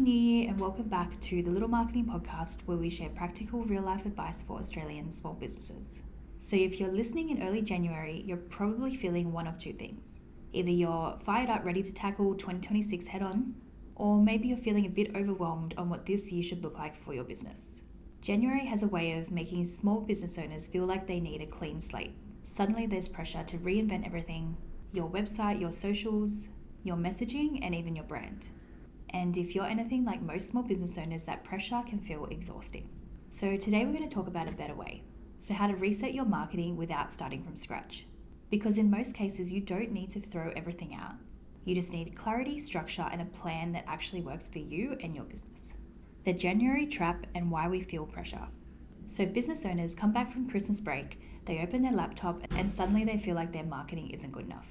New Year and welcome back to the Little Marketing Podcast, where we share practical real life advice for Australian small businesses. So if you're listening in early January, you're probably feeling one of two things. Either you're fired up ready to tackle 2026 head on, or maybe you're feeling a bit overwhelmed on what this year should look like for your business. January has a way of making small business owners feel like they need a clean slate. Suddenly there's pressure to reinvent everything: your website, your socials, your messaging, and even your brand. And if you're anything like most small business owners, that pressure can feel exhausting. So today we're going to talk about a better way. So how to reset your marketing without starting from scratch. Because in most cases, you don't need to throw everything out. You just need clarity, structure, and a plan that actually works for you and your business. The January trap and why we feel pressure. So business owners come back from Christmas break, they open their laptop, and suddenly they feel like their marketing isn't good enough.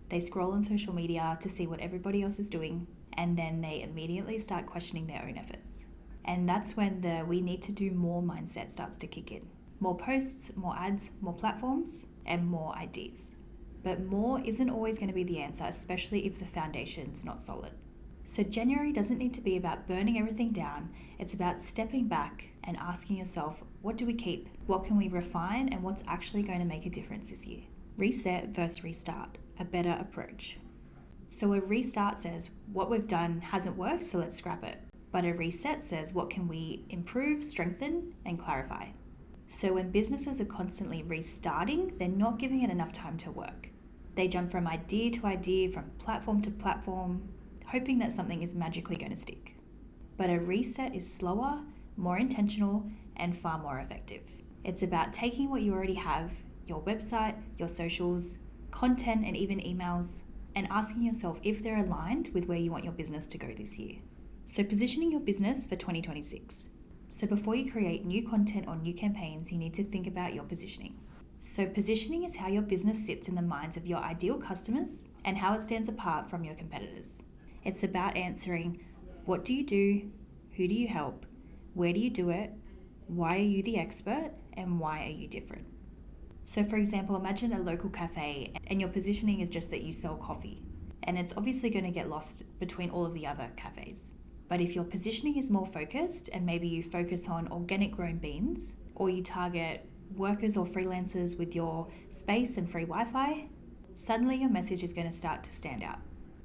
They scroll on social media to see what everybody else is doing, and then they immediately start questioning their own efforts. And that's when the "we need to do more" mindset starts to kick in. More posts, more ads, more platforms, and more ideas. But more isn't always going to be the answer, especially if the foundation's not solid. So January doesn't need to be about burning everything down. It's about stepping back and asking yourself, what do we keep? What can we refine? And what's actually going to make a difference this year? Reset versus restart, a better approach. So a restart says what we've done hasn't worked, so let's scrap it. But a reset says what can we improve, strengthen, and clarify. So when businesses are constantly restarting, they're not giving it enough time to work. They jump from idea to idea, from platform to platform, hoping that something is magically going to stick. But a reset is slower, more intentional, and far more effective. It's about taking what you already have, your website, your socials, content, and even emails, and asking yourself if they're aligned with where you want your business to go this year. So positioning your business for 2026. So before you create new content or new campaigns, you need to think about your positioning. So positioning is how your business sits in the minds of your ideal customers and how it stands apart from your competitors. It's about answering, what do you do? Who do you help? Where do you do it? Why are you the expert? And why are you different? So for example, imagine a local cafe and your positioning is just that you sell coffee, and it's obviously going to get lost between all of the other cafes. But if your positioning is more focused and maybe you focus on organic grown beans, or you target workers or freelancers with your space and free Wi-Fi, suddenly your message is going to start to stand out.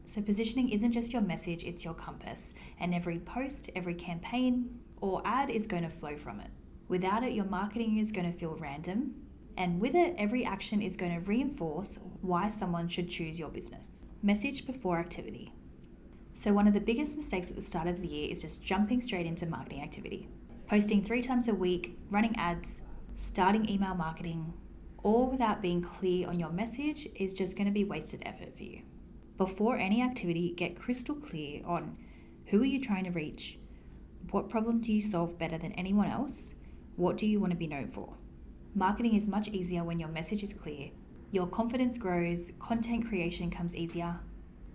So positioning isn't just your message, it's your compass, and every post, every campaign or ad is going to flow from it. Without it, your marketing is going to feel random. And with it, every action is going to reinforce why someone should choose your business. Message before activity. So one of the biggest mistakes at the start of the year is just jumping straight into marketing activity. Posting 3 times a week, running ads, starting email marketing, all without being clear on your message is just going to be wasted effort for you. Before any activity, get crystal clear on who are you trying to reach, what problem do you solve better than anyone else, what do you want to be known for. Marketing is much easier when your message is clear, your confidence grows, content creation comes easier,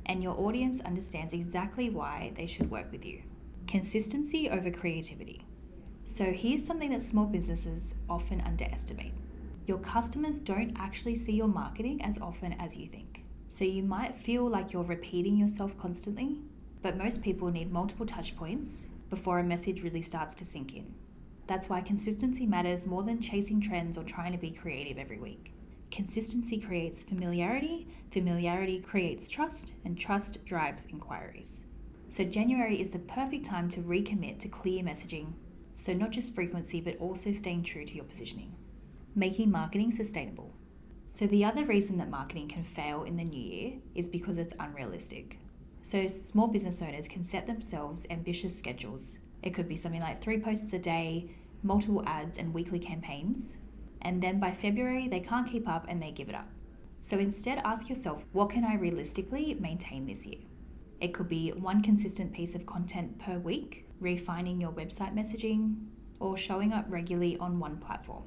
and your audience understands exactly why they should work with you. Consistency over creativity. So here's something that small businesses often underestimate. Your customers don't actually see your marketing as often as you think. So you might feel like you're repeating yourself constantly, but most people need multiple touch points before a message really starts to sink in. That's why consistency matters more than chasing trends or trying to be creative every week. Consistency creates familiarity, familiarity creates trust, and trust drives inquiries. So January is the perfect time to recommit to clear messaging, so not just frequency, but also staying true to your positioning. Making marketing sustainable. So the other reason that marketing can fail in the new year is because it's unrealistic. So small business owners can set themselves ambitious schedules. It could be something like 3 posts a day, multiple ads, and weekly campaigns. And then by February, they can't keep up and they give it up. So instead, ask yourself, what can I realistically maintain this year? It could be 1 consistent piece of content per week, refining your website messaging, or showing up regularly on one platform.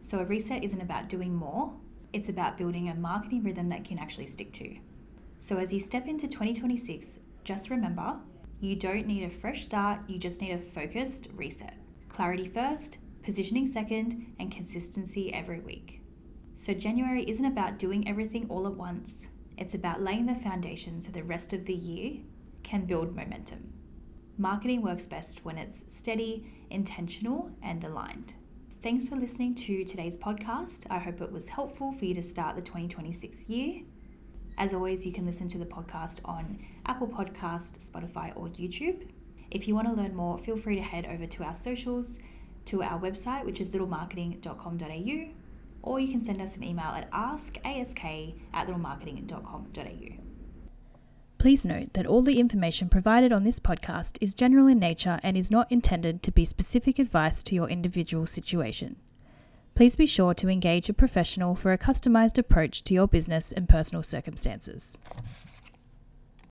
So a reset isn't about doing more, it's about building a marketing rhythm that you can actually stick to. So as you step into 2026, just remember, you don't need a fresh start, you just need a focused reset. Clarity first, positioning second, and consistency every week. So January isn't about doing everything all at once. It's about laying the foundation so the rest of the year can build momentum. Marketing works best when it's steady, intentional, and aligned. Thanks for listening to today's podcast. I hope it was helpful for you to start the 2026 year. As always, you can listen to the podcast on Apple Podcast, Spotify, or YouTube. If you want to learn more, feel free to head over to our socials, to our website, which is littlemarketing.com.au, or you can send us an email at ask@littlemarketing.com.au. Please note that all the information provided on this podcast is general in nature and is not intended to be specific advice to your individual situation. Please be sure to engage a professional for a customized approach to your business and personal circumstances.